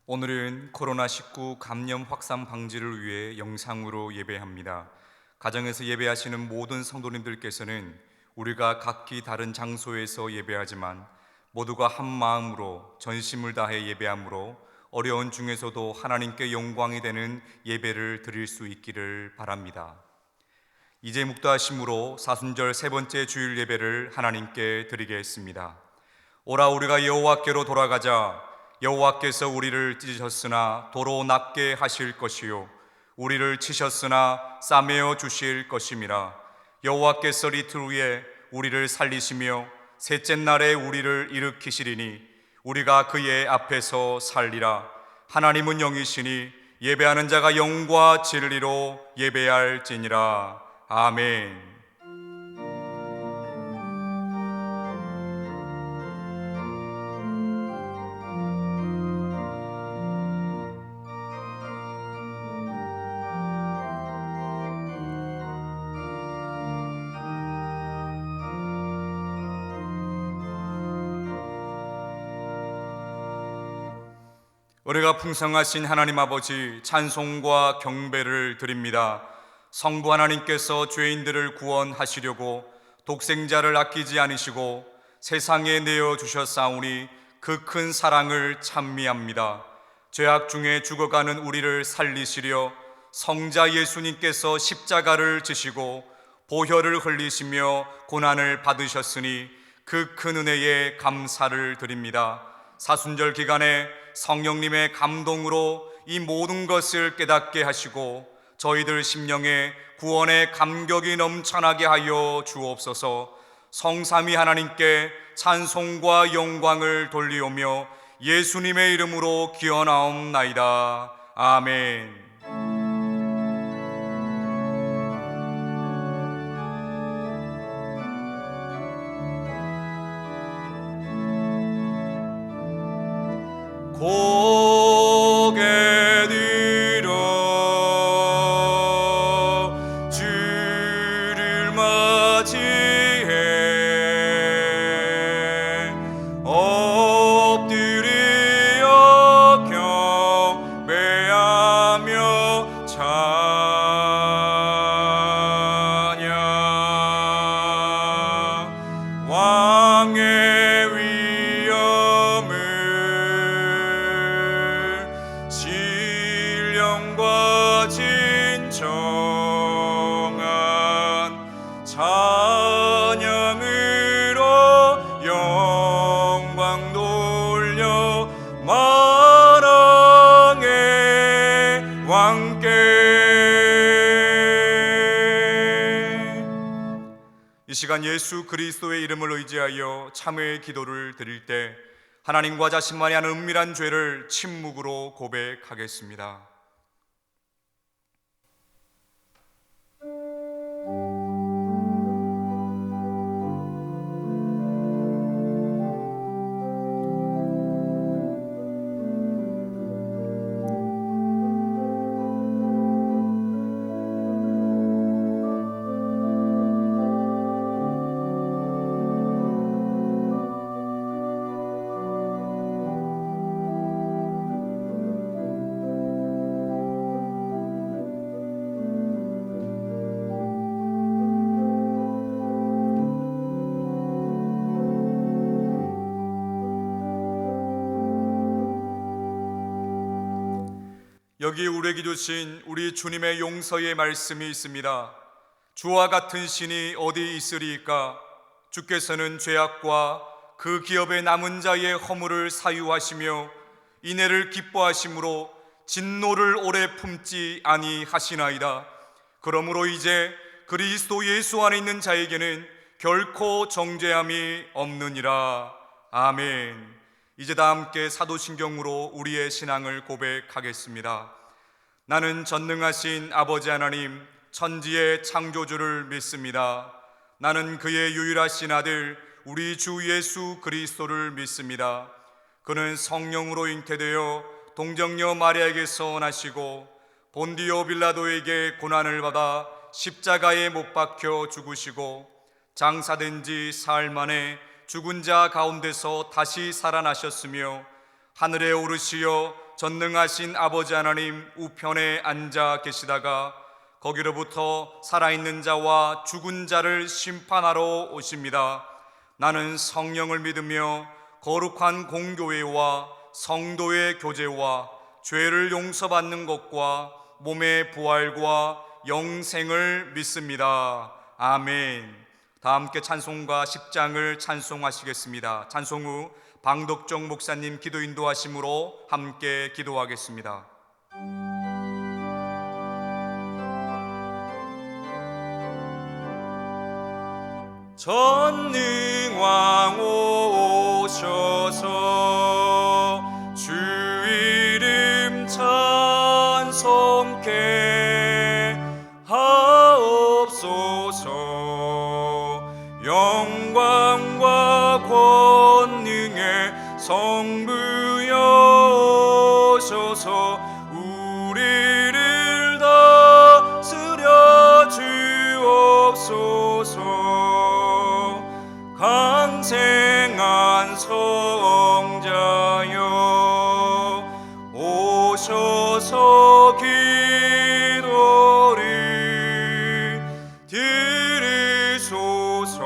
오늘은 코로나19 감염 확산 방지를 위해 영상으로 예배합니다. 가정에서 예배하시는 모든 성도님들께서는 우리가 각기 다른 장소에서 예배하지만 모두가 한 마음으로 전심을 다해 예배함으로 어려운 중에서도 하나님께 영광이 되는 예배를 드릴 수 있기를 바랍니다. 이제 묵도하심으로 사순절 세 번째 주일 예배를 하나님께 드리겠습니다. 오라 우리가 여호와께로 돌아가자. 여호와께서 우리를 찢으셨으나 도로 낫게 하실 것이요 우리를 치셨으나 싸매어 주실 것임이라. 여호와께서 이틀 후에 우리를 살리시며 셋째 날에 우리를 일으키시리니 우리가 그의 앞에서 살리라. 하나님은 영이시니 예배하는 자가 영과 진리로 예배할지니라. 아멘. 은혜가 풍성하신 하나님 아버지, 찬송과 경배를 드립니다. 성부 하나님께서 죄인들을 구원하시려고 독생자를 아끼지 않으시고 세상에 내어주셨사오니 그 큰 사랑을 찬미합니다. 죄악 중에 죽어가는 우리를 살리시려 성자 예수님께서 십자가를 지시고 보혈을 흘리시며 고난을 받으셨으니 그 큰 은혜에 감사를 드립니다. 사순절 기간에 성령님의 감동으로 이 모든 것을 깨닫게 하시고 저희들 심령에 구원의 감격이 넘쳐나게 하여 주옵소서. 성삼위 하나님께 찬송과 영광을 돌리오며 예수님의 이름으로 기원하옵나이다. 아멘. 고개 들어 주를 맞이해 엎드려 경배하며 찬양. 왕의 신령과 진정한 찬양으로 영광 돌려 만왕의 왕께. 이 시간 예수 그리스도의 이름을 의지하여 참회의 기도를 드릴 때 하나님과 자신만이 하는 은밀한 죄를 침묵으로 고백하겠습니다. 여기 우리에게 주신 우리 주님의 용서의 말씀이 있습니다. 주와 같은 신이 어디 있으리이까? 주께서는 죄악과 그 기업의 남은 자의 허물을 사유하시며 인애를 기뻐하심으로 진노를 오래 품지 아니하시나이다. 그러므로 이제 그리스도 예수 안에 있는 자에게는 결코 정죄함이 없느니라. 아멘. 이제 다 함께 사도신경으로 우리의 신앙을 고백하겠습니다. 나는 전능하신 아버지 하나님 천지의 창조주를 믿습니다. 나는 그의 유일하신 아들 우리 주 예수 그리스도를 믿습니다. 그는 성령으로 잉태되어 동정녀 마리아에게서 나시고 본디오 빌라도에게 고난을 받아 십자가에 못 박혀 죽으시고 장사된 지 사흘 만에 죽은 자 가운데서 다시 살아나셨으며 하늘에 오르시어 전능하신 아버지 하나님 우편에 앉아 계시다가 거기로부터 살아있는 자와 죽은 자를 심판하러 오십니다. 나는 성령을 믿으며 거룩한 공교회와 성도의 교제와 죄를 용서받는 것과 몸의 부활과 영생을 믿습니다. 아멘. 다 함께 찬송가 10장을 찬송하시겠습니다. 찬송 후 방덕정 목사님 기도 인도하심으로 함께 기도하겠습니다. 전능왕 오셔서 주 이름 찬송케 하옵소서. 영광과 권능의 성부여 오셔서 우리를 다스려 주옵소서. 강생한 성자여 오셔서 기도를 들으소서.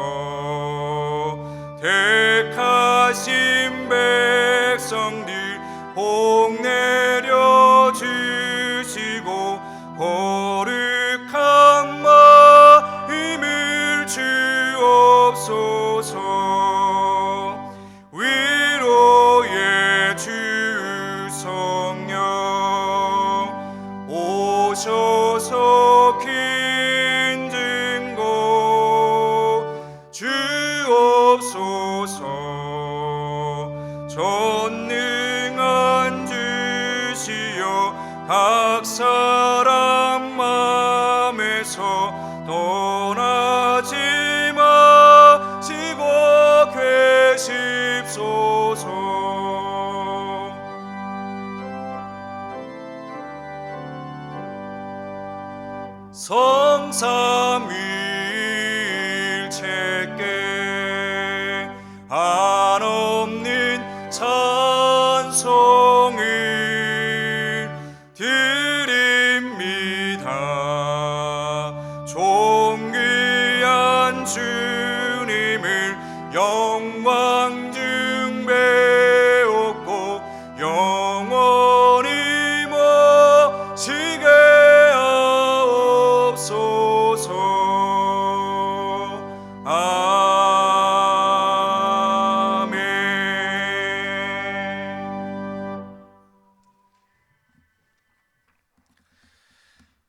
택하신 백성들 복 내려 주시고 거룩한 마음을 주옵소서. 위로의 주 성령 오셔서 긴 증거 주옵소서. 전능한 주시여 각 사람 맘에서 떠나지 마시고 계십소서. 성삼일체께 한없는 찬송을 드립니다. 존귀한 주님을 영광 중배웠고 영원히 모시게 하옵소서.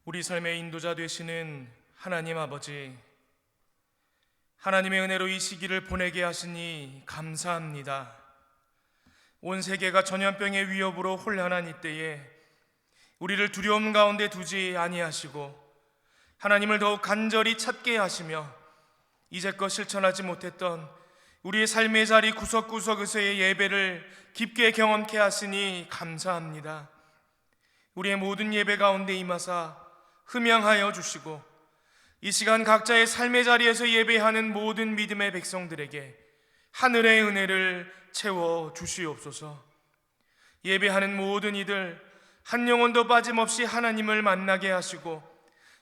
우리 삶의 인도자 되시는 하나님 아버지, 하나님의 은혜로 이 시기를 보내게 하시니 감사합니다. 온 세계가 전염병의 위협으로 혼란한 이때에 우리를 두려움 가운데 두지 아니하시고 하나님을 더욱 간절히 찾게 하시며 이제껏 실천하지 못했던 우리의 삶의 자리 구석구석에서의 예배를 깊게 경험케 하시니 감사합니다. 우리의 모든 예배 가운데 임하사 흠양하여 주시고 이 시간 각자의 삶의 자리에서 예배하는 모든 믿음의 백성들에게 하늘의 은혜를 채워 주시옵소서. 예배하는 모든 이들 한 영혼도 빠짐없이 하나님을 만나게 하시고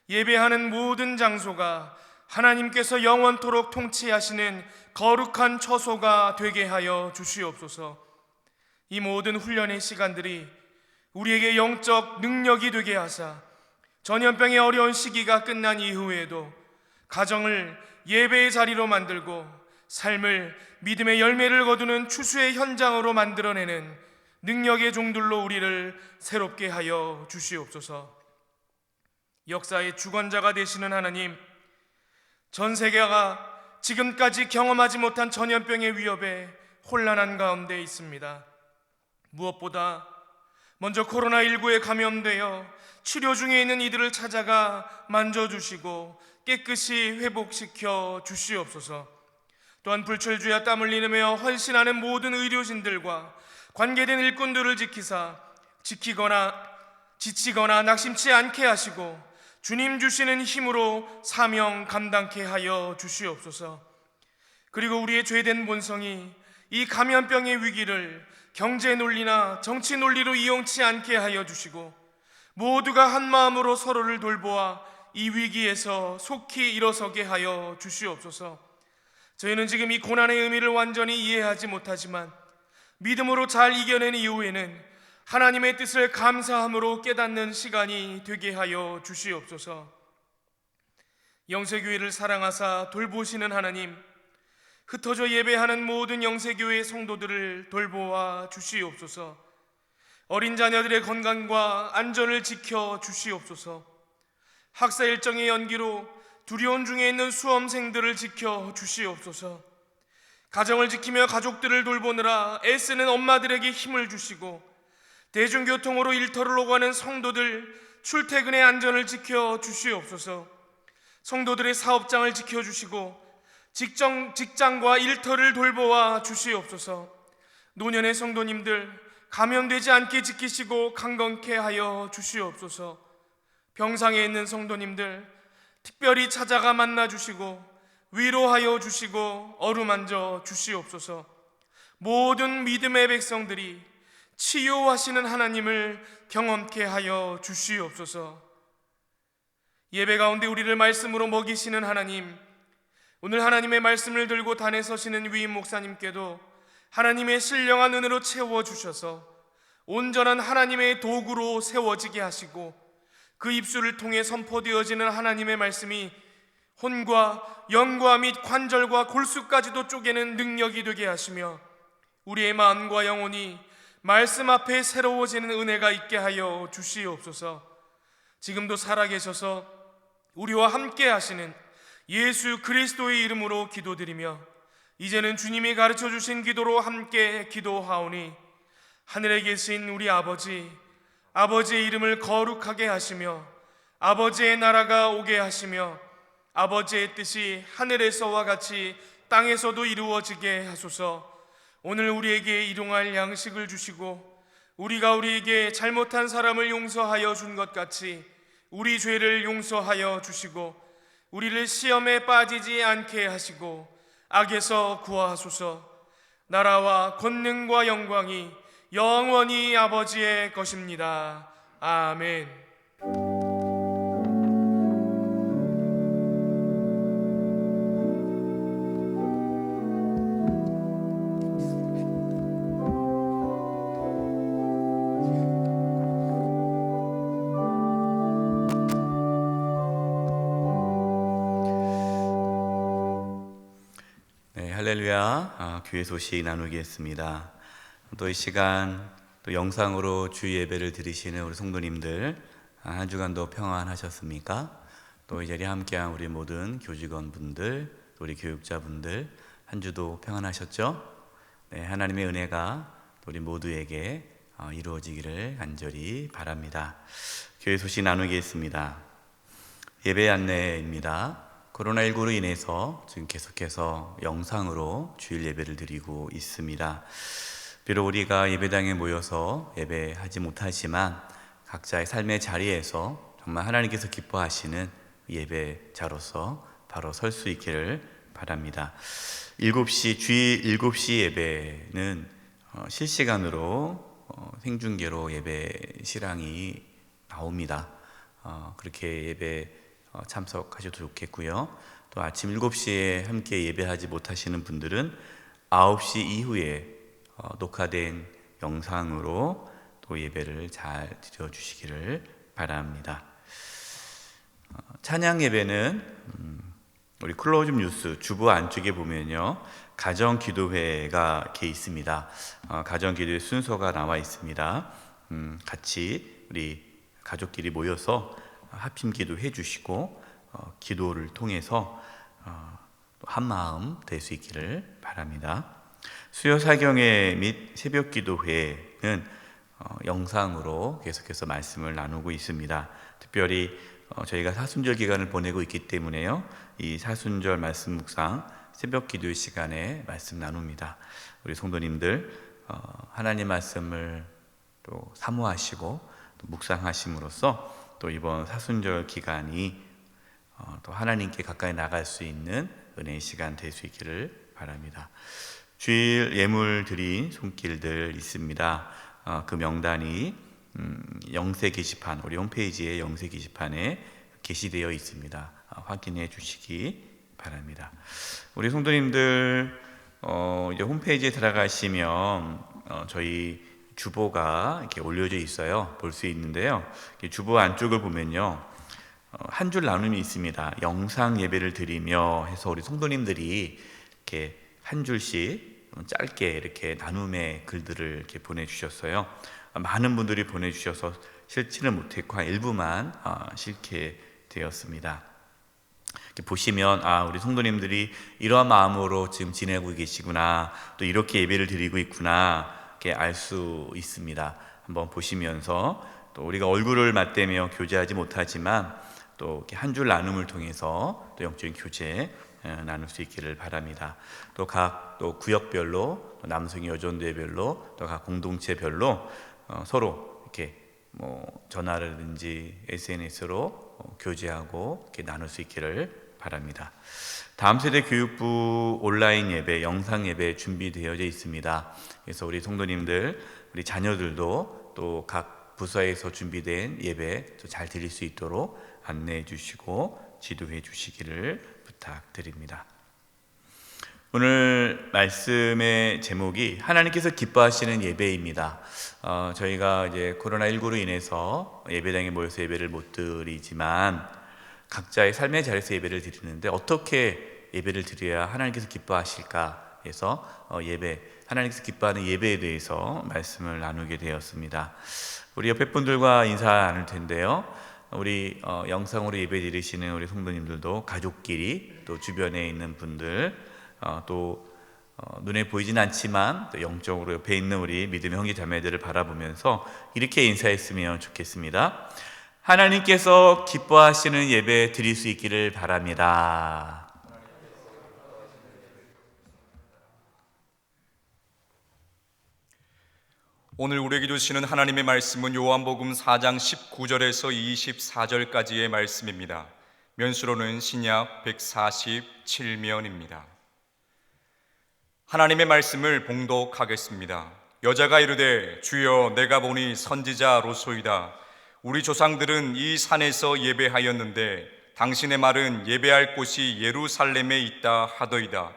예배하는 모든 장소가 하나님께서 영원토록 통치하시는 거룩한 처소가 되게 하여 주시옵소서. 이 모든 훈련의 시간들이 우리에게 영적 능력이 되게 하사 전염병의 어려운 시기가 끝난 이후에도 가정을 예배의 자리로 만들고 삶을 믿음의 열매를 거두는 추수의 현장으로 만들어내는 능력의 종들로 우리를 새롭게 하여 주시옵소서. 역사의 주권자가 되시는 하나님, 전 세계가 지금까지 경험하지 못한 전염병의 위협에 혼란한 가운데 있습니다. 무엇보다 먼저 코로나19에 감염되어 치료 중에 있는 이들을 찾아가 만져주시고 깨끗이 회복시켜 주시옵소서. 또한 불철주야 땀을 흘리며 헌신하는 모든 의료진들과 관계된 일꾼들을 지키거나 지치거나 낙심치 않게 하시고 주님 주시는 힘으로 사명 감당케 하여 주시옵소서. 그리고 우리의 죄된 본성이 이 감염병의 위기를 경제 논리나 정치 논리로 이용치 않게 하여 주시고 모두가 한 마음으로 서로를 돌보아 이 위기에서 속히 일어서게 하여 주시옵소서. 저희는 지금 이 고난의 의미를 완전히 이해하지 못하지만 믿음으로 잘 이겨낸 이후에는 하나님의 뜻을 감사함으로 깨닫는 시간이 되게 하여 주시옵소서. 영세교회를 사랑하사 돌보시는 하나님, 흩어져 예배하는 모든 영세교회 성도들을 돌보아 주시옵소서. 어린 자녀들의 건강과 안전을 지켜 주시옵소서. 학사 일정의 연기로 두려움 중에 있는 수험생들을 지켜 주시옵소서. 가정을 지키며 가족들을 돌보느라 애쓰는 엄마들에게 힘을 주시고 대중교통으로 일터를 오가는 성도들 출퇴근의 안전을 지켜 주시옵소서. 성도들의 사업장을 지켜주시고 직장과 일터를 돌보아 주시옵소서. 노년의 성도님들 감염되지 않게 지키시고 강건케 하여 주시옵소서. 병상에 있는 성도님들 특별히 찾아가 만나 주시고 위로하여 주시고 어루만져 주시옵소서. 모든 믿음의 백성들이 치유하시는 하나님을 경험케 하여 주시옵소서. 예배 가운데 우리를 말씀으로 먹이시는 하나님, 오늘 하나님의 말씀을 들고 단에 서시는 위임 목사님께도 하나님의 신령한 은혜로 채워주셔서 온전한 하나님의 도구로 세워지게 하시고 그 입술을 통해 선포되어지는 하나님의 말씀이 혼과 영과 및 관절과 골수까지도 쪼개는 능력이 되게 하시며 우리의 마음과 영혼이 말씀 앞에 새로워지는 은혜가 있게 하여 주시옵소서. 지금도 살아계셔서 우리와 함께 하시는 예수 그리스도의 이름으로 기도드리며 이제는 주님이 가르쳐 주신 기도로 함께 기도하오니 하늘에 계신 우리 아버지, 아버지의 이름을 거룩하게 하시며 아버지의 나라가 오게 하시며 아버지의 뜻이 하늘에서와 같이 땅에서도 이루어지게 하소서. 오늘 우리에게 일용할 양식을 주시고 우리가 우리에게 잘못한 사람을 용서하여 준 것 같이 우리 죄를 용서하여 주시고 우리를 시험에 빠지지 않게 하시고 악에서 구하소서. 나라와 권능과 영광이 영원히 아버지의 것입니다. 아멘. 네, 할렐루야. 교회 소식 나누겠습니다. 또 이 시간 또 영상으로 주 예배를 드리시는 우리 성도님들 한 주간도 평안하셨습니까? 또 이 자리에 함께한 우리 모든 교직원분들, 또 우리 교육자분들 한 주도 평안하셨죠? 네, 하나님의 은혜가 우리 모두에게 이루어지기를 간절히 바랍니다. 교회 소식 나누겠습니다. 예배 안내입니다. 코로나19로 인해서 지금 계속해서 영상으로 주일 예배를 드리고 있습니다. 비록 우리가 예배당에 모여서 예배하지 못하지만 각자의 삶의 자리에서 정말 하나님께서 기뻐하시는 예배자로서 바로 설 수 있기를 바랍니다. 7시, 주일 7시 예배는 실시간으로 생중계로 예배 실황이 나옵니다. 그렇게 예배 참석하셔도 좋겠고요. 또 아침 7시에 함께 예배하지 못하시는 분들은 9시 이후에 녹화된 영상으로 또 예배를 잘 드려주시기를 바랍니다. 찬양 예배는 우리 클로즈 뉴스 주보 안쪽에 보면요, 가정 기도회가 이렇게 있습니다. 가정 기도회 순서가 나와 있습니다. 같이 우리 가족끼리 모여서 합심 기도해 주시고 기도를 통해서 한 마음 될 수 있기를 바랍니다. 수요 사경회 및 새벽 기도회는 영상으로 계속해서 말씀을 나누고 있습니다. 특별히 저희가 사순절 기간을 보내고 있기 때문에요, 이 사순절 말씀 묵상 새벽 기도의 시간에 말씀 나눕니다. 우리 성도님들 하나님 말씀을 또 사모하시고 또 묵상하심으로써 또 이번 사순절 기간이 또 하나님께 가까이 나갈 수 있는 은혜의 시간 될 수 있기를 바랍니다. 주일 예물 드린 손길들 있습니다. 그 명단이 영세 게시판, 우리 홈페이지의 영세 게시판에 게시되어 있습니다. 확인해 주시기 바랍니다. 우리 성도님들 이제 홈페이지에 들어가시면 저희 주보가 이렇게 올려져 있어요. 볼 수 있는데요. 주보 안쪽을 보면요, 한 줄 나눔이 있습니다. 영상 예배를 드리며 해서 우리 성도님들이 이렇게 한 줄씩 짧게 이렇게 나눔의 글들을 이렇게 보내주셨어요. 많은 분들이 보내주셔서 실지는 못했고 일부만 실게 되었습니다. 이렇게 보시면 우리 성도님들이 이러한 마음으로 지금 지내고 계시구나, 또 이렇게 예배를 드리고 있구나, 이렇게 알 수 있습니다. 한번 보시면서 또 우리가 얼굴을 맞대며 교제하지 못하지만 또 이렇게 한 줄 나눔을 통해서 또 영적인 교제 나눌 수 있기를 바랍니다. 또 각 구역별로, 남성이 여전대별로, 또 각 공동체별로 서로 이렇게 전화라든지 SNS로 교제하고 이렇게 나눌 수 있기를 바랍니다. 다음 세대 교육부 온라인 예배, 영상 예배 준비되어져 있습니다. 그래서 우리 성도님들, 우리 자녀들도 또 각 부서에서 준비된 예배 잘 드릴 수 있도록 안내해 주시고 지도해 주시기를 부탁드립니다. 오늘 말씀의 제목이 하나님께서 기뻐하시는 예배입니다. 저희가 이제 코로나19로 인해서 예배당에 모여서 예배를 못 드리지만 각자의 삶의 자리에서 예배를 드리는데 어떻게 예배를 드려야 하나님께서 기뻐하실까 해서 하나님께서 기뻐하는 예배에 대해서 말씀을 나누게 되었습니다. 우리 옆에 분들과 인사 나눌 텐데요. 우리 영상으로 예배 드리시는 우리 성도님들도 가족끼리, 또 주변에 있는 분들, 또 눈에 보이진 않지만 또 영적으로 옆에 있는 우리 믿음의 형제 자매들을 바라보면서 이렇게 인사했으면 좋겠습니다. 하나님께서 기뻐하시는 예배 드릴 수 있기를 바랍니다. 오늘 우리에게 주시는 하나님의 말씀은 요한복음 4장 19절에서 24절까지의 말씀입니다. 면수로는 신약 147면입니다. 하나님의 말씀을 봉독하겠습니다. 여자가 이르되 주여 내가 보니 선지자로소이다. 우리 조상들은 이 산에서 예배하였는데 당신의 말은 예배할 곳이 예루살렘에 있다 하더이다.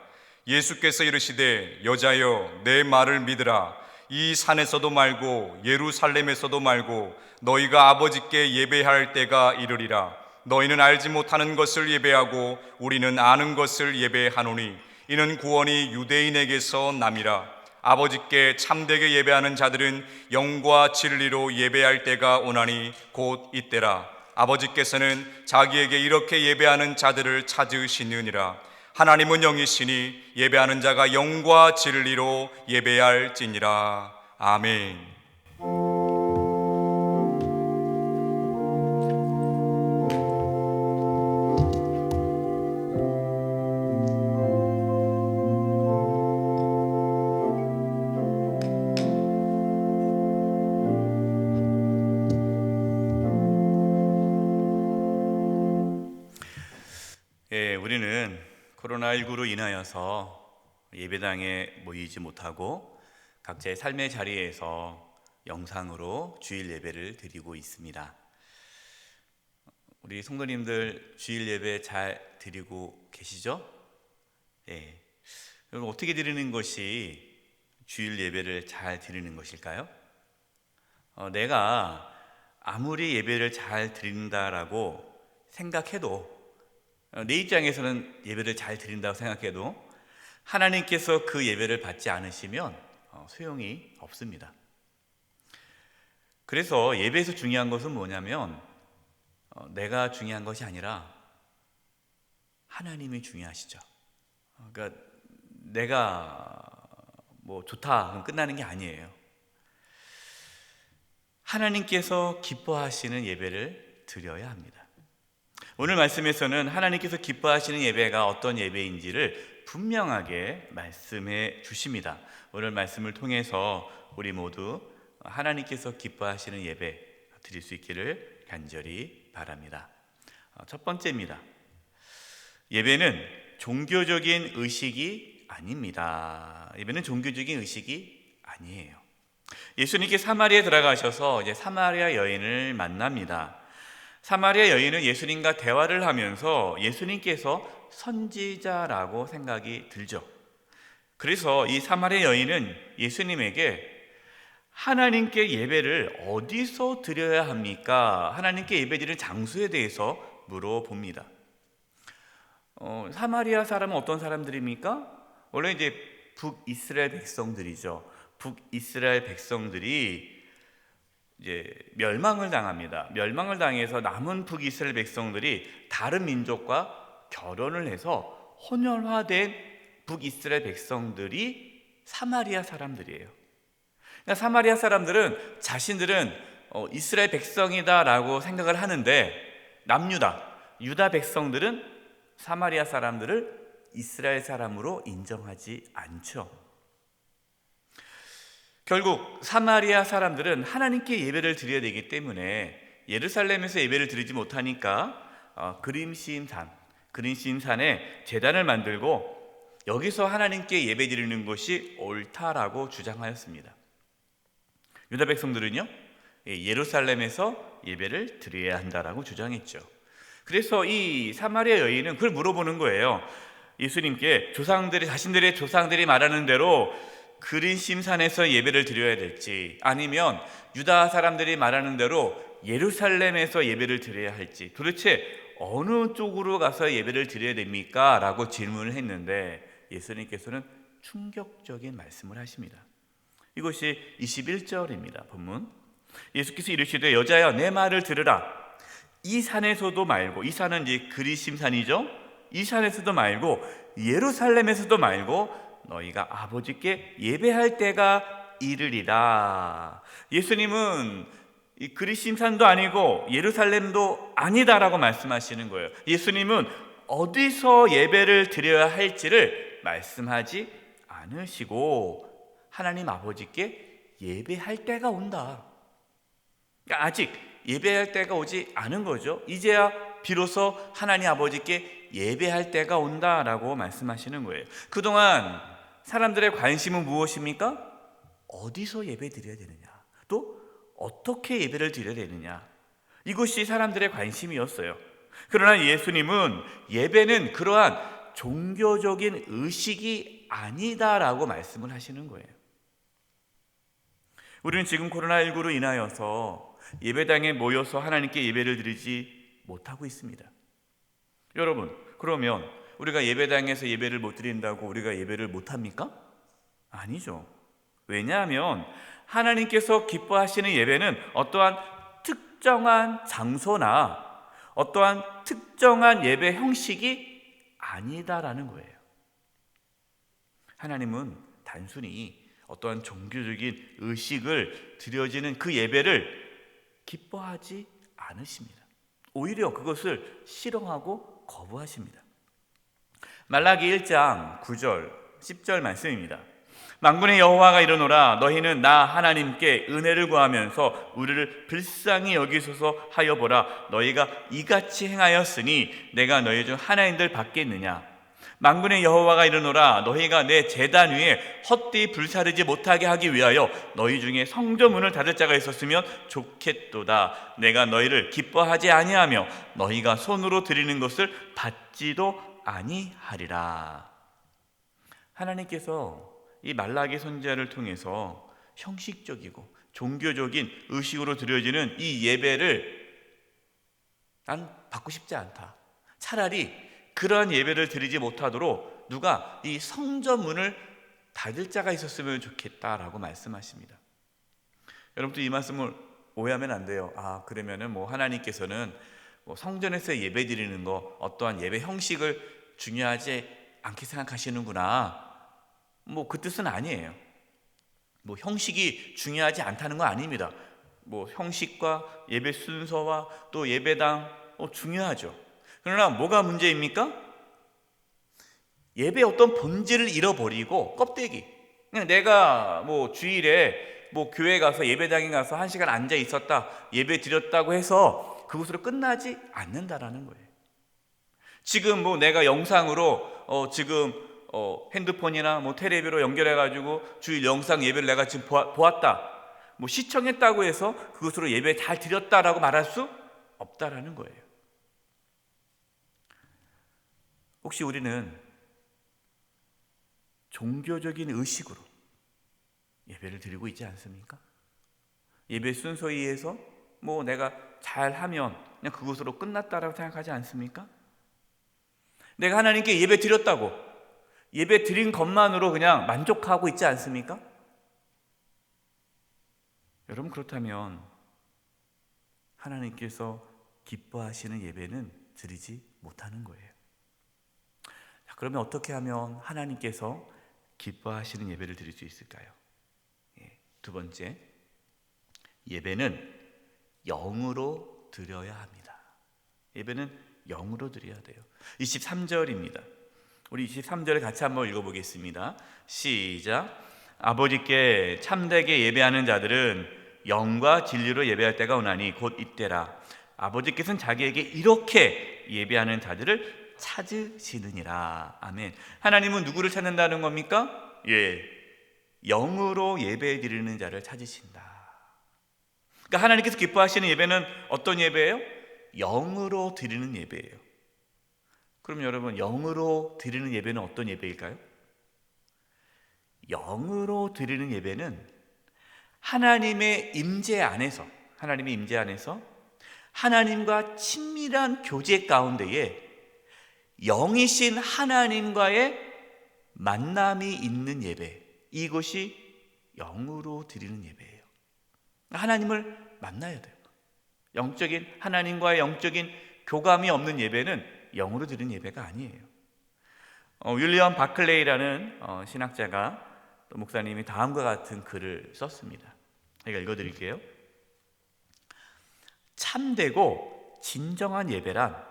예수께서 이르시되 여자여 내 말을 믿으라. 이 산에서도 말고 예루살렘에서도 말고 너희가 아버지께 예배할 때가 이르리라. 너희는 알지 못하는 것을 예배하고 우리는 아는 것을 예배하노니 이는 구원이 유대인에게서 남이라. 아버지께 참되게 예배하는 자들은 영과 진리로 예배할 때가 오나니 곧 이때라. 아버지께서는 자기에게 이렇게 예배하는 자들을 찾으시느니라. 하나님은 영이시니 예배하는 자가 영과 진리로 예배할지니라. 아멘. 우리는 코로나19로 인하여서 예배당에 모이지 못하고 각자의 삶의 자리에서 영상으로 주일 예배를 드리고 있습니다. 우리 성도님들 주일 예배 잘 드리고 계시죠? 여러분, 어떻게 드리는 것이 주일 예배를 잘 드리는 것일까요? 내가 아무리 예배를 잘 드린다라고 생각해도, 내 입장에서는 예배를 잘 드린다고 생각해도 하나님께서 그 예배를 받지 않으시면 소용이 없습니다. 그래서 예배에서 중요한 것은 뭐냐면 내가 중요한 것이 아니라 하나님이 중요하시죠. 그러니까 내가 좋다 그럼 끝나는 게 아니에요. 하나님께서 기뻐하시는 예배를 드려야 합니다. 오늘 말씀에서는 하나님께서 기뻐하시는 예배가 어떤 예배인지를 분명하게 말씀해 주십니다. 오늘 말씀을 통해서 우리 모두 하나님께서 기뻐하시는 예배 드릴 수 있기를 간절히 바랍니다. 첫 번째입니다. 예배는 종교적인 의식이 아닙니다. 예배는 종교적인 의식이 아니에요. 예수님께 사마리아에 들어가셔서 이제 사마리아 여인을 만납니다. 사마리아 여인은 예수님과 대화를 하면서 예수님께서 선지자라고 생각이 들죠. 그래서 이 사마리아 여인은 예수님에게 하나님께 예배를 어디서 드려야 합니까? 하나님께 예배드리는 장소에 대해서 물어봅니다. 사마리아 사람은 어떤 사람들입니까? 원래 이제 북이스라엘 백성들이죠. 북이스라엘 백성들이 이제 멸망을 당합니다. 멸망을 당해서 남은 북이스라엘 백성들이 다른 민족과 결혼을 해서 혼혈화된 북이스라엘 백성들이 사마리아 사람들이에요. 그러니까 사마리아 사람들은 자신들은 이스라엘 백성이다라고 생각을 하는데 유다 백성들은 사마리아 사람들을 이스라엘 사람으로 인정하지 않죠. 결국 사마리아 사람들은 하나님께 예배를 드려야 되기 때문에 예루살렘에서 예배를 드리지 못하니까 그림심산에 제단을 만들고 여기서 하나님께 예배 드리는 것이 옳다라고 주장하였습니다. 유다 백성들은요, 예루살렘에서 예배를 드려야 한다라고 주장했죠. 그래서 이 사마리아 여인은 그걸 물어보는 거예요. 예수님께 자신들의 조상들이 말하는 대로 그린심산에서 예배를 드려야 될지, 아니면 유다 사람들이 말하는 대로 예루살렘에서 예배를 드려야 할지, 도대체 어느 쪽으로 가서 예배를 드려야 됩니까? 라고 질문을 했는데 예수님께서는 충격적인 말씀을 하십니다. 이것이 21절입니다. 본문. 예수께서 이르시되 여자여 내 말을 들으라. 이 산에서도 말고, 이 산은 이제 그리심산이죠. 이 산에서도 말고 예루살렘에서도 말고 너희가 아버지께 예배할 때가 이르리라. 예수님은 이 그리심산도 아니고 예루살렘도 아니다라고 말씀하시는 거예요. 예수님은 어디서 예배를 드려야 할지를 말씀하지 않으시고 하나님 아버지께 예배할 때가 온다. 그러니까 아직 예배할 때가 오지 않은 거죠. 이제야 비로소 하나님 아버지께 예배할 때가 온다라고 말씀하시는 거예요. 그동안 사람들의 관심은 무엇입니까? 어디서 예배 드려야 되느냐, 또 어떻게 예배를 드려야 되느냐, 이것이 사람들의 관심이었어요. 그러나 예수님은 예배는 그러한 종교적인 의식이 아니다라고 말씀을 하시는 거예요. 우리는 지금 코로나19로 인하여서 예배당에 모여서 하나님께 예배를 드리지 못하고 있습니다. 여러분, 그러면 우리가 예배당에서 예배를 못 드린다고 우리가 예배를 못 합니까? 아니죠. 왜냐하면 하나님께서 기뻐하시는 예배는 어떠한 특정한 장소나 어떠한 특정한 예배 형식이 아니다라는 거예요. 하나님은 단순히 어떠한 종교적인 의식을 드려지는 그 예배를 기뻐하지 않으십니다. 오히려 그것을 싫어하고 거부하십니다. 말라기 1장 9절 10절 말씀입니다. 만군의 여호와가 이르노라 너희는 나 하나님께 은혜를 구하면서 우리를 불쌍히 여기소서 하여 보라. 너희가 이같이 행하였으니 내가 너희 중 하나님들 받겠느냐. 만군의 여호와가 이르노라 너희가 내 제단 위에 헛되이 불사르지 못하게 하기 위하여 너희 중에 성전문을 닫을 자가 있었으면 좋겠도다. 내가 너희를 기뻐하지 아니하며 너희가 손으로 드리는 것을 받지도 아니하리라. 하나님께서 이 말라기 선지자를 통해서 형식적이고 종교적인 의식으로 드려지는 이 예배를 난 받고 싶지 않다. 차라리 그러한 예배를 드리지 못하도록 누가 이 성전문을 닫을 자가 있었으면 좋겠다라고 말씀하십니다. 여러분도 이 말씀을 오해하면 안 돼요. 그러면은 하나님께서는 성전에서 예배 드리는 거, 어떠한 예배 형식을 중요하지 않게 생각하시는구나. 그 뜻은 아니에요. 형식이 중요하지 않다는 건 아닙니다. 형식과 예배 순서와 또 예배당 중요하죠. 그러나 뭐가 문제입니까? 예배의 어떤 본질을 잃어버리고 껍데기, 그냥 내가 주일에 교회 가서 예배당에 가서 1시간 앉아 있었다, 예배 드렸다고 해서 그것으로 끝나지 않는다라는 거예요. 지금 내가 영상으로 지금 핸드폰이나 뭐 텔레비로 연결해가지고 주일 영상 예배를 내가 지금 보았다, 뭐 시청했다고 해서 그것으로 예배 잘 드렸다라고 말할 수 없다라는 거예요. 혹시 우리는 종교적인 의식으로 예배를 드리고 있지 않습니까? 예배 순서에 의해서 뭐 내가 잘하면 그냥 그것으로 끝났다라고 생각하지 않습니까? 내가 하나님께 예배 드렸다고 예배 드린 것만으로 그냥 만족하고 있지 않습니까? 여러분, 그렇다면 하나님께서 기뻐하시는 예배는 드리지 못하는 거예요. 자, 그러면 어떻게 하면 하나님께서 기뻐하시는 예배를 드릴 수 있을까요? 두 번째, 예배는 영으로 드려야 합니다. 예배는 영으로 드려야 돼요. 23절입니다. 우리 23절을 같이 한번 읽어보겠습니다. 시작. 아버지께 참되게 예배하는 자들은 영과 진리로 예배할 때가 오나니 곧 이때라. 아버지께서는 자기에게 이렇게 예배하는 자들을 찾으시느니라. 아멘. 하나님은 누구를 찾는다는 겁니까? 영으로 예배 드리는 자를 찾으신다. 그러니까 하나님께서 기뻐하시는 예배는 어떤 예배예요? 영으로 드리는 예배예요. 그럼 여러분, 영으로 드리는 예배는 어떤 예배일까요? 영으로 드리는 예배는 하나님의 임재 안에서 하나님과 친밀한 교제 가운데에 영이신 하나님과의 만남이 있는 예배, 이것이 영으로 드리는 예배예요. 하나님을 만나야 돼요. 하나님과의 영적인 교감이 없는 예배는 영으로 드리는 예배가 아니에요. 윌리엄 바클레이라는 신학자가, 또 목사님이 다음과 같은 글을 썼습니다. 제가 읽어드릴게요. 참되고 진정한 예배란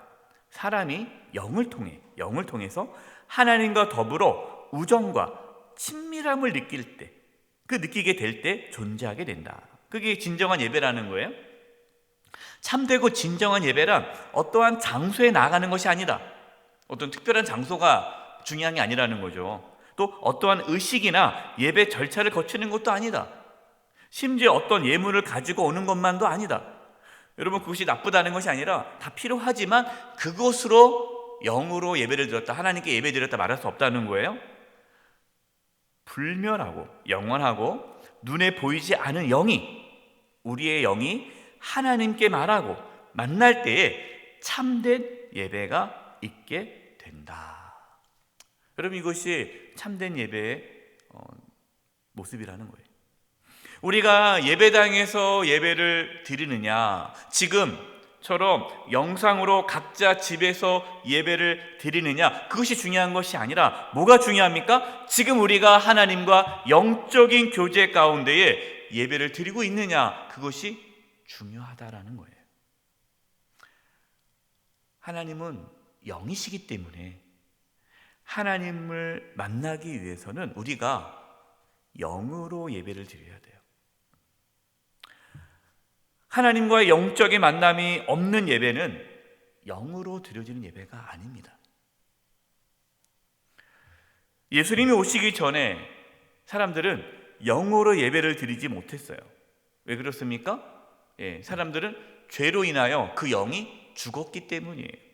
사람이 영을 통해서 하나님과 더불어 우정과 친밀함을 느끼게 될 때 존재하게 된다. 그게 진정한 예배라는 거예요. 참되고 진정한 예배란 어떠한 장소에 나가는 것이 아니다. 어떤 특별한 장소가 중요한 게 아니라는 거죠. 또 어떠한 의식이나 예배 절차를 거치는 것도 아니다. 심지어 어떤 예물을 가지고 오는 것만도 아니다. 여러분, 그것이 나쁘다는 것이 아니라 다 필요하지만 그것으로 영으로 예배를 드렸다, 하나님께 예배 드렸다 말할 수 없다는 거예요. 불멸하고 영원하고 눈에 보이지 않은 우리의 영이 하나님께 말하고 만날 때에 참된 예배가 있게 된다. 여러분, 이것이 참된 예배의 모습이라는 거예요. 우리가 예배당에서 예배를 드리느냐, 지금처럼 영상으로 각자 집에서 예배를 드리느냐, 그것이 중요한 것이 아니라 뭐가 중요합니까? 지금 우리가 하나님과 영적인 교제 가운데에 예배를 드리고 있느냐, 그것이 중요하다라는 거예요. 하나님은 영이시기 때문에 하나님을 만나기 위해서는 우리가 영으로 예배를 드려야 돼요. 하나님과의 영적인 만남이 없는 예배는 영으로 드려지는 예배가 아닙니다. 예수님이 오시기 전에 사람들은 영으로 예배를 드리지 못했어요. 왜 그렇습니까? 사람들은 죄로 인하여 그 영이 죽었기 때문이에요.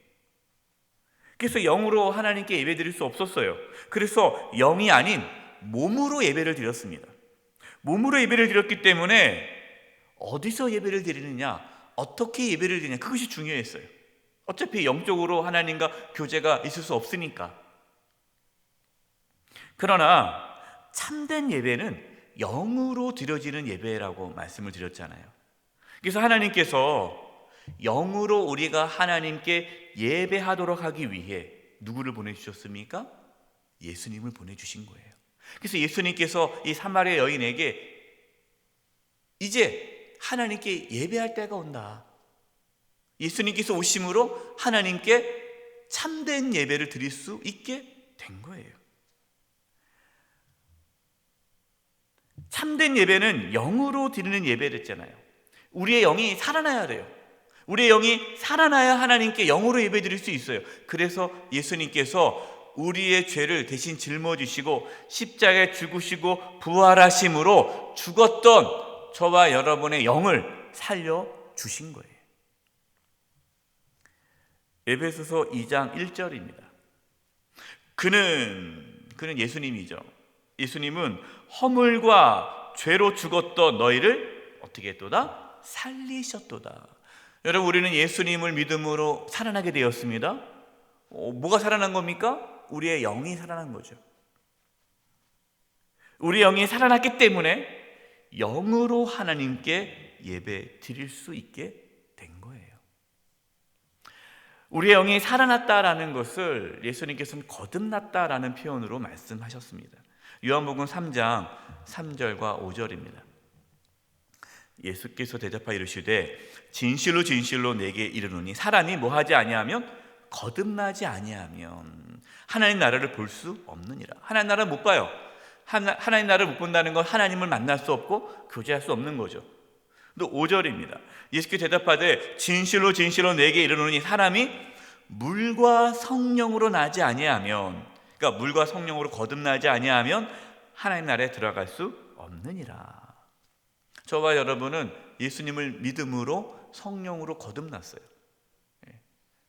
그래서 영으로 하나님께 예배 드릴 수 없었어요. 그래서 영이 아닌 몸으로 예배를 드렸습니다. 몸으로 예배를 드렸기 때문에 어디서 예배를 드리느냐, 어떻게 예배를 드리느냐, 그것이 중요했어요. 어차피 영적으로 하나님과 교제가 있을 수 없으니까. 그러나 참된 예배는 영으로 드려지는 예배라고 말씀을 드렸잖아요. 그래서 하나님께서 영으로 우리가 하나님께 예배하도록 하기 위해 누구를 보내주셨습니까? 예수님을 보내주신 거예요. 그래서 예수님께서 이 사마리아 여인에게 이제 하나님께 예배할 때가 온다. 예수님께서 오심으로 하나님께 참된 예배를 드릴 수 있게 된 거예요. 참된 예배는 영으로 드리는 예배랬잖아요. 우리의 영이 살아나야 돼요. 우리의 영이 살아나야 하나님께 영으로 예배 드릴 수 있어요. 그래서 예수님께서 우리의 죄를 대신 짊어지시고 십자가에 죽으시고 부활하심으로 죽었던 저와 여러분의 영을 살려주신 거예요. 에베소서 2장 1절입니다. 그는 예수님이죠. 예수님은 허물과 죄로 죽었던 너희를 어떻게 했도다? 살리셨도다. 여러분, 우리는 예수님을 믿음으로 살아나게 되었습니다. 뭐가 살아난 겁니까? 우리의 영이 살아난 거죠. 우리 영이 살아났기 때문에 영으로 하나님께 예배 드릴 수 있게 된 거예요. 우리의 영이 살아났다라는 것을 예수님께서는 거듭났다라는 표현으로 말씀하셨습니다. 요한복음 3장 3절과 5절입니다. 예수께서 대답하여 이르시되 진실로 진실로 내게 이르노니 사람이 뭐하지 아니하면 거듭나지 아니하면 하나님 나라를 볼 수 없느니라. 하나님 나라를 못 봐요. 하나님 나라를 못 본다는 건 하나님을 만날 수 없고 교제할 수 없는 거죠. 또 5절입니다. 예수께서 대답하되 진실로 진실로 내게 이르노니 사람이 물과 성령으로 나지 아니하면, 그러니까 물과 성령으로 거듭나지 아니하면 하나님 나라에 들어갈 수 없느니라. 저와 여러분은 예수님을 믿음으로 성령으로 거듭났어요.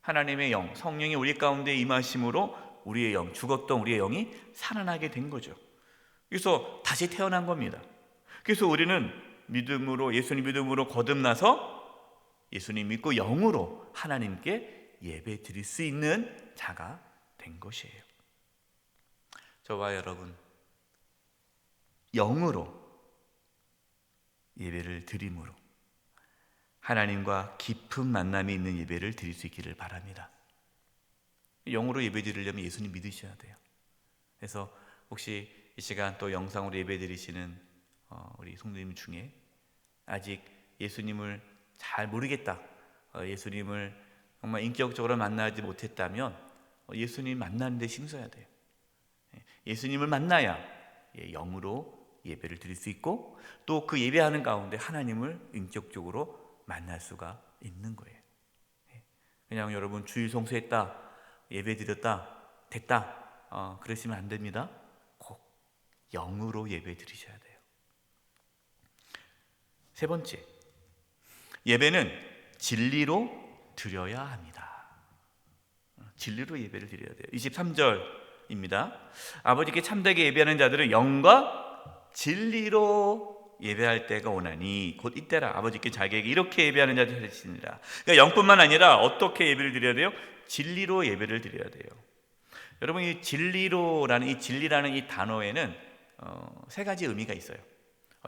하나님의 영, 성령이 우리 가운데 임하심으로 우리의 영, 죽었던 우리의 영이 살아나게 된 거죠. 그래서 다시 태어난 겁니다. 그래서 우리는 믿음으로, 예수님 믿음으로 거듭나서 예수님 믿고 영으로 하나님께 예배 드릴 수 있는 자가 된 것이에요. 저와 여러분, 영으로 예배를 드림으로 하나님과 깊은 만남이 있는 예배를 드릴 수 있기를 바랍니다. 영으로 예배 드리려면 예수님 믿으셔야 돼요. 그래서 혹시 이 시간 또 영상으로 예배 드리시는 우리 성도님 중에 아직 예수님을 잘 모르겠다, 예수님을 정말 인격적으로 만나지 못했다면 예수님 만나는 데 힘써야 돼요. 예수님을 만나야 영으로 예배를 드릴 수 있고 또 그 예배하는 가운데 하나님을 인격적으로 만날 수가 있는 거예요. 그냥 여러분 주일 성수했다, 예배 드렸다, 됐다, 그러시면 안 됩니다. 꼭 영으로 예배 드리셔야 돼요. 세 번째, 예배는 진리로 드려야 합니다. 진리로 예배를 드려야 돼요. 23절입니다. 아버지께 참되게 예배하는 자들은 영과 진리로 예배할 때가 오나니 곧 이때라. 아버지께 자기에게 이렇게 예배하는 자들이 되시니라. 그러니까 영뿐만 아니라 어떻게 예배를 드려야 돼요? 진리로 예배를 드려야 돼요. 여러분, 이 진리로라는 이 진리라는 이 단어에는 세 가지 의미가 있어요.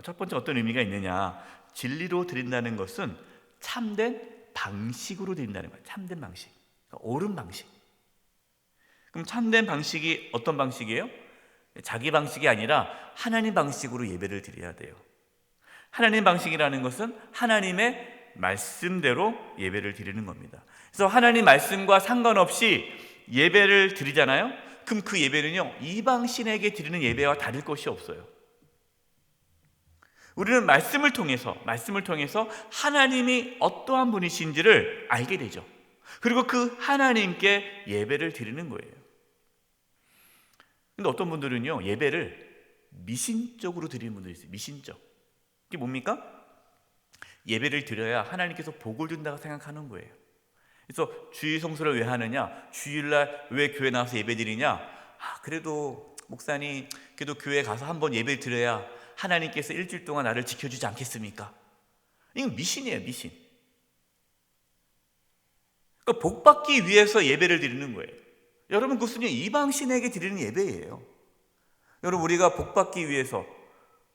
첫 번째 어떤 의미가 있느냐? 진리로 드린다는 것은 참된 방식으로 드린다는 거예요. 참된 방식, 옳은 방식. 그럼 참된 방식이 어떤 방식이에요? 자기 방식이 아니라 하나님 방식으로 예배를 드려야 돼요. 하나님 방식이라는 것은 하나님의 말씀대로 예배를 드리는 겁니다. 그래서 하나님 말씀과 상관없이 예배를 드리잖아요. 그럼 그 예배는요, 이방신에게 드리는 예배와 다를 것이 없어요. 우리는 말씀을 통해서 하나님이 어떠한 분이신지를 알게 되죠. 그리고 그 하나님께 예배를 드리는 거예요. 근데 어떤 분들은요, 예배를 미신적으로 드리는 분들이 있어요. 미신적. 그게 뭡니까? 예배를 드려야 하나님께서 복을 준다고 생각하는 거예요. 그래서 주일 성수를 왜 하느냐? 주일날 왜 교회 나와서 예배 드리냐? 그래도 목사님, 그래도 교회 가서 한번 예배 드려야 하나님께서 일주일 동안 나를 지켜주지 않겠습니까? 이건 미신이에요, 미신. 그러니까 복 받기 위해서 예배를 드리는 거예요. 여러분, 그것은 이방신에게 드리는 예배예요. 여러분, 우리가 복 받기 위해서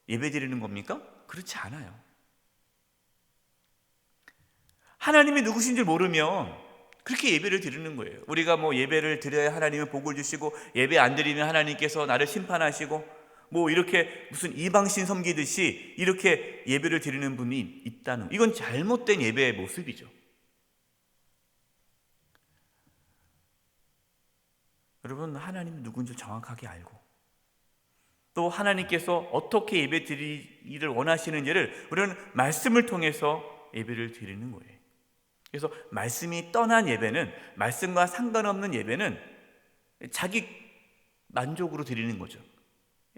예배 드리는 겁니까? 그렇지 않아요. 하나님이 누구신지 모르면 그렇게 예배를 드리는 거예요. 우리가 뭐 예배를 드려야 하나님은 복을 주시고 예배 안 드리면 하나님께서 나를 심판하시고 뭐 이렇게 무슨 이방신 섬기듯이 이렇게 예배를 드리는 분이 있다는, 이건 잘못된 예배의 모습이죠. 여러분, 하나님이 누군지 정확하게 알고 또 하나님께서 어떻게 예배 드리기를 원하시는지를 우리는 말씀을 통해서 예배를 드리는 거예요. 그래서 말씀이 떠난 예배는, 말씀과 상관없는 예배는 자기 만족으로 드리는 거죠.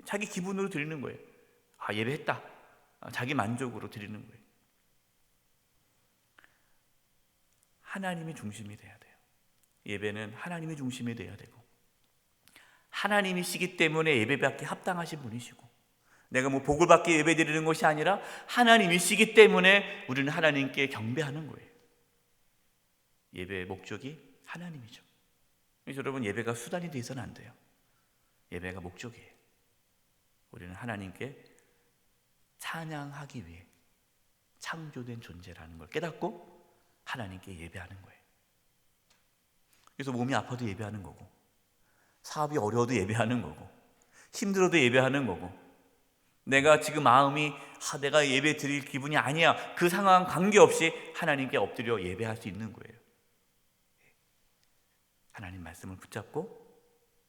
자기 기분으로 드리는 거예요. 예배했다. 자기 만족으로 드리는 거예요. 하나님이 중심이 돼야 돼요. 예배는 하나님이 중심이 돼야 되고, 하나님이시기 때문에 예배받기 합당하신 분이시고, 내가 복을 받기 예배 드리는 것이 아니라 하나님이시기 때문에 우리는 하나님께 경배하는 거예요. 예배의 목적이 하나님이죠. 그래서 여러분, 예배가 수단이 되어서는 안 돼요. 예배가 목적이에요. 우리는 하나님께 찬양하기 위해 창조된 존재라는 걸 깨닫고 하나님께 예배하는 거예요. 그래서 몸이 아파도 예배하는 거고, 사업이 어려워도 예배하는 거고, 힘들어도 예배하는 거고, 내가 지금 마음이 내가 예배 드릴 기분이 아니야, 그 상황 관계없이 하나님께 엎드려 예배할 수 있는 거예요. 하나님 말씀을 붙잡고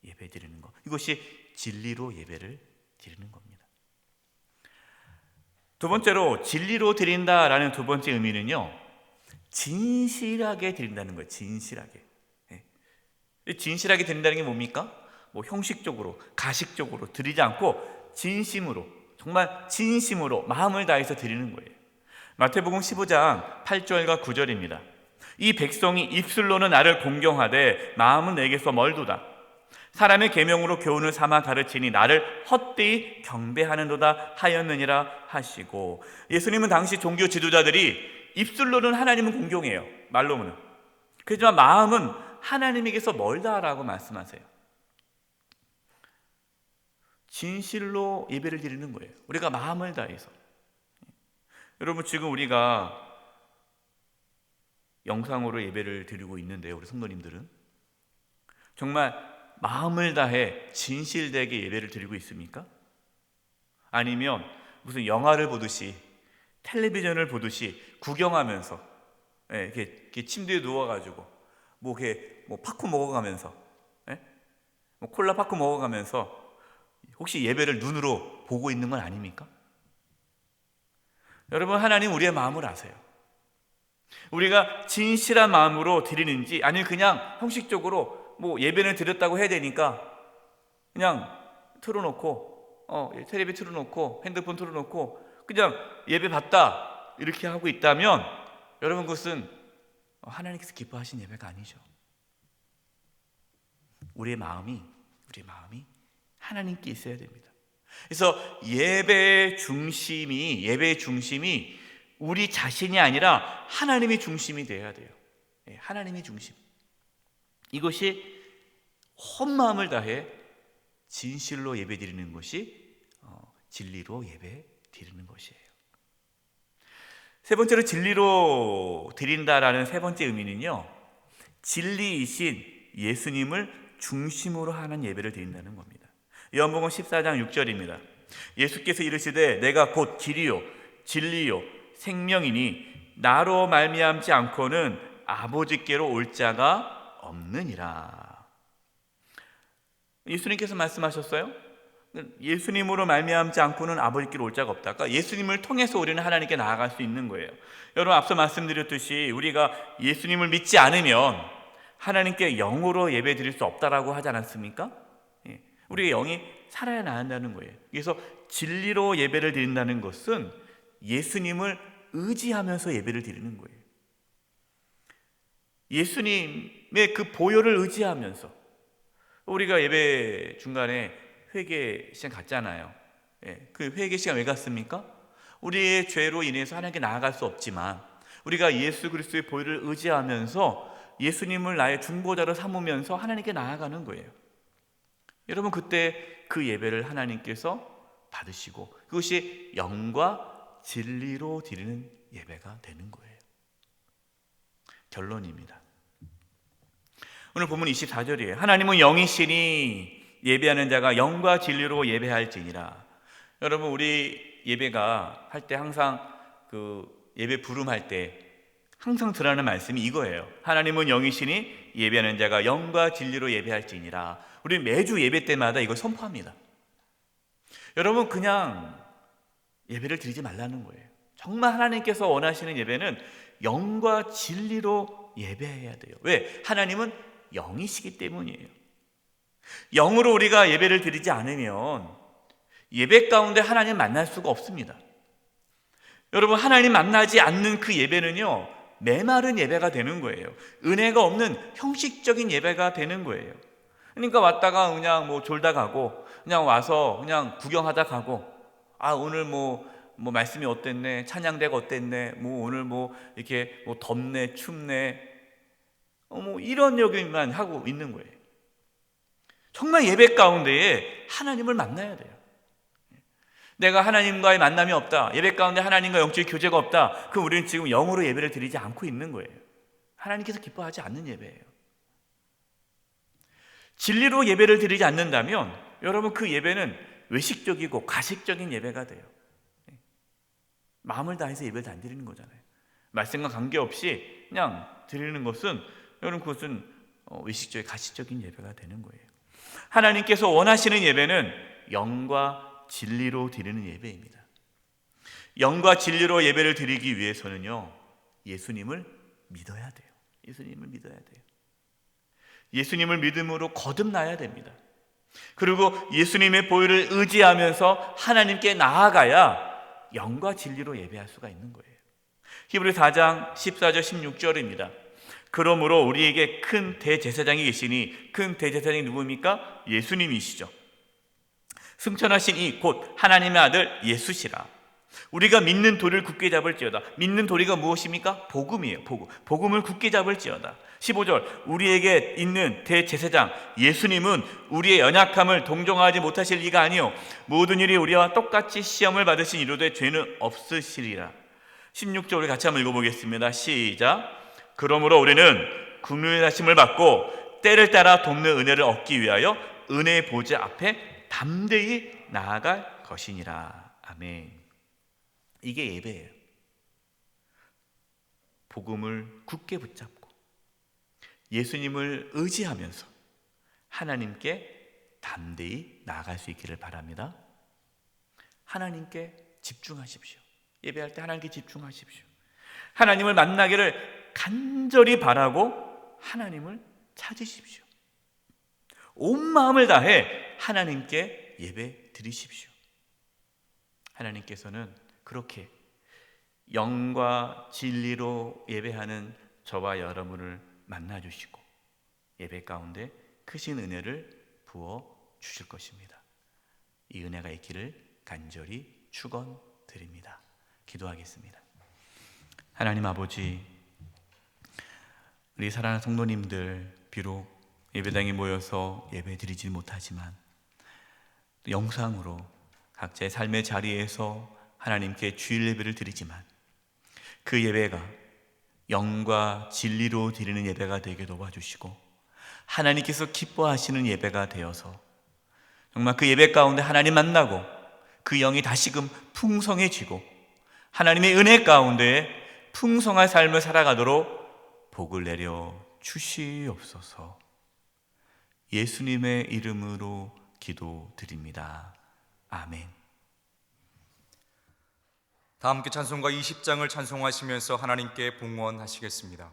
예배 드리는 것, 이것이 진리로 예배를 드리는 겁니다. 두 번째로 진리로 드린다라는 두 번째 의미는요, 진실하게 드린다는 거예요. 진실하게. 진실하게 드린다는 게 뭡니까? 형식적으로, 가식적으로 드리지 않고 진심으로, 정말 진심으로 마음을 다해서 드리는 거예요. 마태복음 15장 8절과 9절입니다. 이 백성이 입술로는 나를 공경하되 마음은 내게서 멀도다. 사람의 계명으로 교훈을 삼아 가르치니 나를 헛되이 경배하는도다 하였느니라 하시고, 예수님은 당시 종교 지도자들이 입술로는 하나님은 공경해요. 말로는. 그렇지만 마음은 하나님에게서 멀다라고 말씀하세요. 진실로 예배를 드리는 거예요. 우리가 마음을 다해서. 여러분, 지금 우리가 영상으로 예배를 드리고 있는데요, 우리 성도님들은 정말 마음을 다해 진실되게 예배를 드리고 있습니까? 아니면 무슨 영화를 보듯이, 텔레비전을 보듯이 구경하면서, 이렇게 침대에 누워가지고 팝콘 먹어가면서, 콜라 팝콘 먹어가면서 혹시 예배를 눈으로 보고 있는 건 아닙니까? 여러분, 하나님 우리의 마음을 아세요. 우리가 진실한 마음으로 드리는지, 아니면 그냥 형식적으로 예배를 드렸다고 해야 되니까 그냥 틀어놓고, 텔레비 틀어놓고, 핸드폰 틀어놓고 그냥 예배 받다 이렇게 하고 있다면, 여러분, 그것은 하나님께서 기뻐하신 예배가 아니죠. 우리의 마음이 하나님께 있어야 됩니다. 그래서 예배의 중심이 우리 자신이 아니라 하나님이 중심이 되어야 돼요. 하나님이 중심. 이것이 온 마음을 다해 진실로 예배 드리는 것이 진리로 예배 드리는 것이에요. 세 번째로 진리로 드린다라는 세 번째 의미는요, 진리이신 예수님을 중심으로 하는 예배를 드린다는 겁니다. 요한복음 14장 6절입니다. 예수께서 이르시되 내가 곧 길이요 진리요 생명이니 나로 말미암지 않고는 아버지께로 올 자가 없느니라. 예수님께서 말씀하셨어요. 예수님으로 말미암지 않고는 아버지께로 올 자가 없다. 그러니까 예수님을 통해서 우리는 하나님께 나아갈 수 있는 거예요. 여러분, 앞서 말씀드렸듯이 우리가 예수님을 믿지 않으면 하나님께 영으로 예배 드릴 수 없다라고 하지 않았습니까? 우리의 영이 살아야 나간다는 거예요. 그래서 진리로 예배를 드린다는 것은 예수님을 의지하면서 예배를 드리는 거예요. 예수님의 그 보혈을 의지하면서, 우리가 예배 중간에 회개 시간 갔잖아요. 그 회개 시간 왜 갔습니까? 우리의 죄로 인해서 하나님께 나아갈 수 없지만 우리가 예수 그리스도의 보혈을 의지하면서 예수님을 나의 중보자로 삼으면서 하나님께 나아가는 거예요. 여러분, 그때 그 예배를 하나님께서 받으시고 그것이 영과 진리로 드리는 예배가 되는 거예요. 결론입니다. 오늘 본문 24절이에요. 하나님은 영이시니 예배하는 자가 영과 진리로 예배할지니라. 여러분, 우리 예배가 할 때 항상 그 예배 부름할 때 항상 들어가는 말씀이 이거예요. 하나님은 영이시니 예배하는 자가 영과 진리로 예배할지니라. 우리 매주 예배 때마다 이걸 선포합니다. 여러분, 그냥 예배를 드리지 말라는 거예요. 정말 하나님께서 원하시는 예배는 영과 진리로 예배해야 돼요. 왜? 하나님은 영이시기 때문이에요. 영으로 우리가 예배를 드리지 않으면 예배 가운데 하나님 만날 수가 없습니다. 여러분, 하나님 만나지 않는 그 예배는요, 메마른 예배가 되는 거예요. 은혜가 없는 형식적인 예배가 되는 거예요. 그러니까 왔다가 그냥 뭐 졸다 가고, 그냥 와서 그냥 구경하다 가고, 오늘 뭐 말씀이 어땠네, 찬양대가 어땠네, 오늘 이렇게 덥네, 춥네, 이런 얘기만 하고 있는 거예요. 정말 예배 가운데에 하나님을 만나야 돼요. 내가 하나님과의 만남이 없다, 예배 가운데 하나님과 영적인 교제가 없다, 그럼 우리는 지금 영으로 예배를 드리지 않고 있는 거예요. 하나님께서 기뻐하지 않는 예배예요. 진리로 예배를 드리지 않는다면 여러분, 그 예배는 외식적이고 가식적인 예배가 돼요. 마음을 다해서 예배를 안 드리는 거잖아요. 말씀과 관계없이 그냥 드리는 것은, 여러분, 그것은 외식적인 가식적인 예배가 되는 거예요. 하나님께서 원하시는 예배는 영과 진리로 드리는 예배입니다. 영과 진리로 예배를 드리기 위해서는요, 예수님을 믿어야 돼요. 예수님을 믿어야 돼요. 예수님을 믿음으로 거듭나야 됩니다. 그리고 예수님의 보혈을 의지하면서 하나님께 나아가야 영과 진리로 예배할 수가 있는 거예요. 히브리 4장 14절 16절입니다. 그러므로 우리에게 큰 대제사장이 계시니, 큰 대제사장이 누구입니까? 예수님이시죠. 승천하신 이 곧 하나님의 아들 예수시라. 우리가 믿는 도리를 굳게 잡을지어다. 믿는 도리가 무엇입니까? 복음이에요. 복음을 굳게 잡을지어다. 15절, 우리에게 있는 대제사장 예수님은 우리의 연약함을 동정하지 못하실 리가 아니요 모든 일이 우리와 똑같이 시험을 받으신 이로되 죄는 없으시리라. 16절 우리 같이 한번 읽어보겠습니다. 시작. 그러므로 우리는 긍휼의 하심을 받고 때를 따라 돕는 은혜를 얻기 위하여 은혜의 보좌 앞에 담대히 나아갈 것이니라. 아멘. 이게 예배예요. 복음을 굳게 붙잡고 예수님을 의지하면서 하나님께 담대히 나아갈 수 있기를 바랍니다. 하나님께 집중하십시오. 예배할 때 하나님께 집중하십시오. 하나님을 만나기를 간절히 바라고 하나님을 찾으십시오. 온 마음을 다해 하나님께 예배 드리십시오. 하나님께서는 그렇게 영과 진리로 예배하는 저와 여러분을 만나주시고 예배 가운데 크신 은혜를 부어 주실 것입니다. 이 은혜가 있기를 간절히 축원드립니다. 기도하겠습니다. 하나님 아버지, 우리 사랑하는 성도님들 비록 예배당에 모여서 예배 드리지 못하지만 영상으로 각자의 삶의 자리에서 하나님께 주일 예배를 드리지만 그 예배가 영과 진리로 드리는 예배가 되게 도와주시고 하나님께서 기뻐하시는 예배가 되어서 정말 그 예배 가운데 하나님 만나고 그 영이 다시금 풍성해지고 하나님의 은혜 가운데 풍성한 삶을 살아가도록 복을 내려 주시옵소서. 예수님의 이름으로 기도드립니다. 아멘. 다 함께 찬송가 20장을 찬송하시면서 하나님께 봉헌하시겠습니다.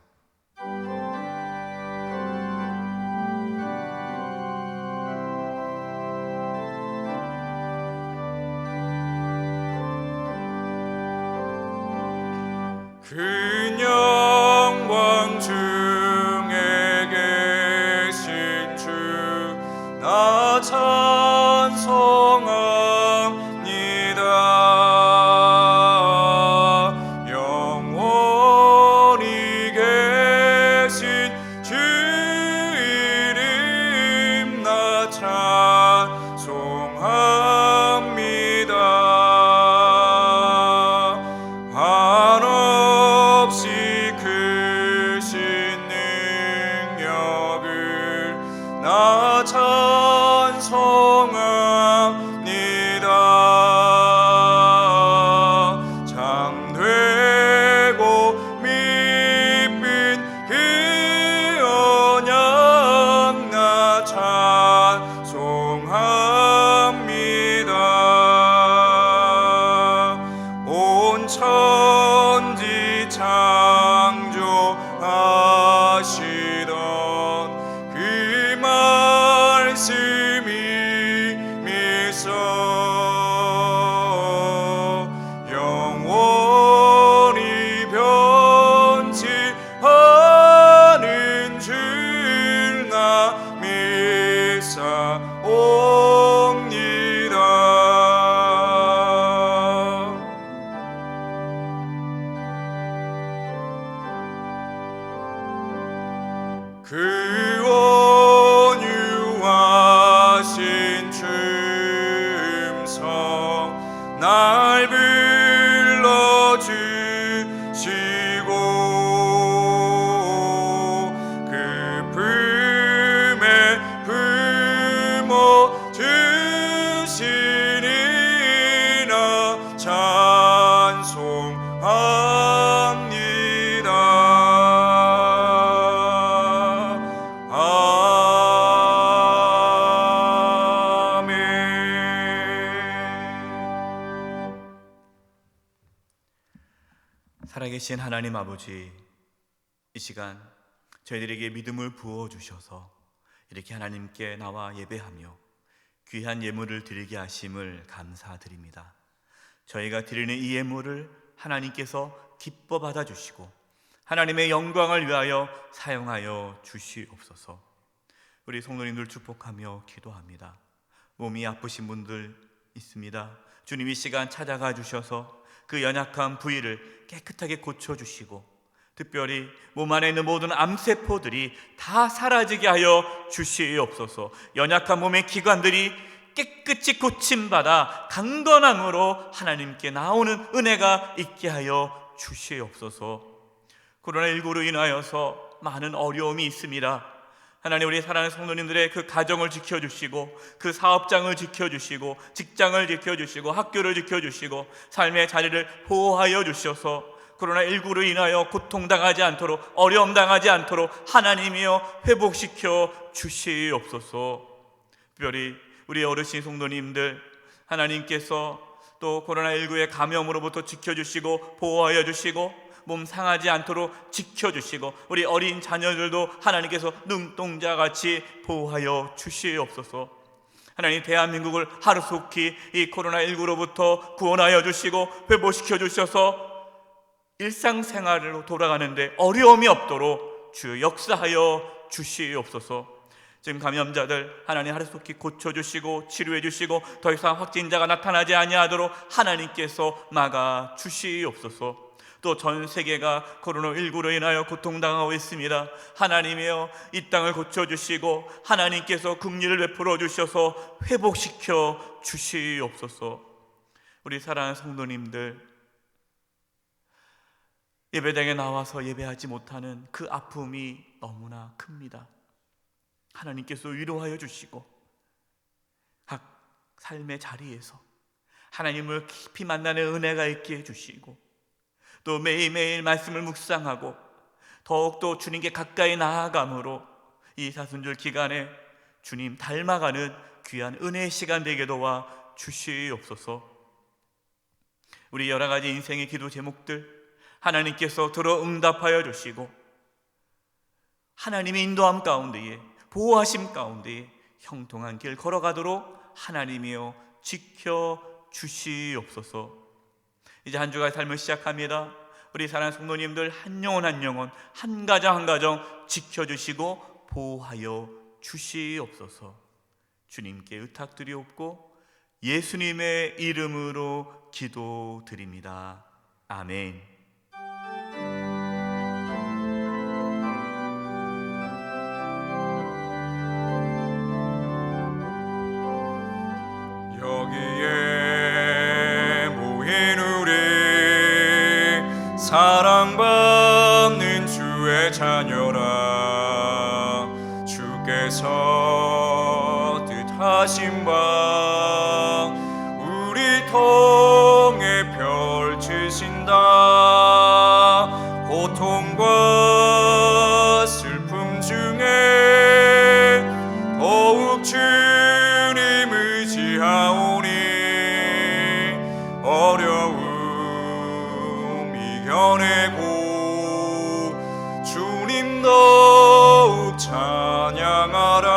그 영광 중에 계신 주 나 찬송합니다. 영원히 계신 그 온유하신 춤성 날 불러주시고 그 품에 품어주시니 나 찬송합니다. 살아계신 하나님 아버지, 이 시간 저희들에게 믿음을 부어주셔서 이렇게 하나님께 나와 예배하며 귀한 예물을 드리게 하심을 감사드립니다. 저희가 드리는 이 예물을 하나님께서 기뻐 받아주시고 하나님의 영광을 위하여 사용하여 주시옵소서. 우리 성도님들 축복하며 기도합니다. 몸이 아프신 분들 있습니다. 주님 이 시간 찾아가 주셔서 그 연약한 부위를 깨끗하게 고쳐주시고 특별히 몸 안에 있는 모든 암세포들이 다 사라지게 하여 주시옵소서. 연약한 몸의 기관들이 깨끗이 고침받아 강건함으로 하나님께 나오는 은혜가 있게 하여 주시옵소서. 코로나19로 인하여서 많은 어려움이 있습니다. 하나님, 우리 사랑하는 성도님들의 그 가정을 지켜주시고 그 사업장을 지켜주시고 직장을 지켜주시고 학교를 지켜주시고 삶의 자리를 보호하여 주셔서 코로나19로 인하여 고통당하지 않도록 어려움 당하지 않도록 하나님이여 회복시켜 주시옵소서. 특별히 우리 어르신 성도님들 하나님께서 또 코로나19의 감염으로부터 지켜주시고 보호하여 주시고 몸 상하지 않도록 지켜주시고 우리 어린 자녀들도 하나님께서 눈동자같이 보호하여 주시옵소서. 하나님, 대한민국을 하루속히 이 코로나19로부터 구원하여 주시고 회복시켜 주셔서 일상생활로 돌아가는데 어려움이 없도록 주 역사하여 주시옵소서. 지금 감염자들 하나님 하루속히 고쳐주시고 치료해주시고 더 이상 확진자가 나타나지 아니하도록 하나님께서 막아 주시옵소서. 또 전 세계가 코로나19로 인하여 고통당하고 있습니다. 하나님이여 이 땅을 고쳐주시고 하나님께서 긍휼을 베풀어 주셔서 회복시켜 주시옵소서. 우리 사랑하는 성도님들, 예배당에 나와서 예배하지 못하는 그 아픔이 너무나 큽니다. 하나님께서 위로하여 주시고 각 삶의 자리에서 하나님을 깊이 만나는 은혜가 있게 해주시고 또 매일매일 말씀을 묵상하고 더욱더 주님께 가까이 나아감으로 이 사순절 기간에 주님 닮아가는 귀한 은혜의 시간 되게 도와 주시옵소서. 우리 여러 가지 인생의 기도 제목들 하나님께서 들어 응답하여 주시고 하나님의 인도함 가운데에 보호하심 가운데에 형통한 길 걸어가도록 하나님이여 지켜주시옵소서. 이제 한 주간의 삶을 시작합니다. 우리 사랑하는 성도님들 한 영혼 한 영혼 한 가정 한 가정 지켜주시고 보호하여 주시옵소서. 주님께 의탁드리옵고 예수님의 이름으로 기도드립니다. 아멘. 여기에 모인 우리 사랑받는 주의 자녀라. 주께서 뜻하신 바 우리 통해 펼치신다. 고통과 슬픔 중에 더욱 주님 의지하오니 어려움 이겨내고 주님 더욱 찬양하라.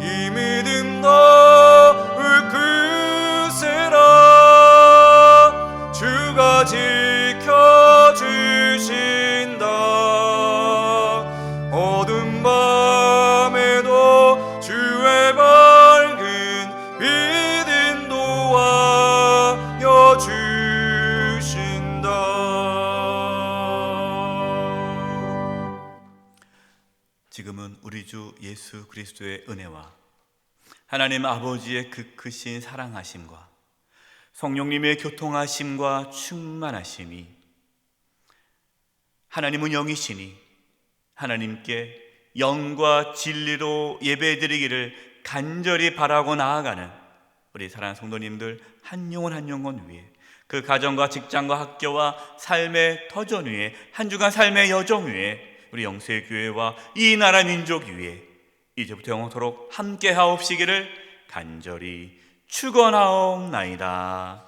이 믿음 더욱 굳세라. 주가 지금은 우리 주 예수 그리스도의 은혜와 하나님 아버지의 그 크신 사랑하심과 성령님의 교통하심과 충만하심이, 하나님은 영이시니 하나님께 영과 진리로 예배드리기를 간절히 바라고 나아가는 우리 사랑하는 성도님들 한 영혼 한 영혼 위에, 그 가정과 직장과 학교와 삶의 터전 위에, 한 주간 삶의 여정 위에, 우리 영수의 교회와 이 나라 민족 위에 이제부터 영원토록 함께 하옵시기를 간절히 축원하옵나이다.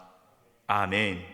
아멘.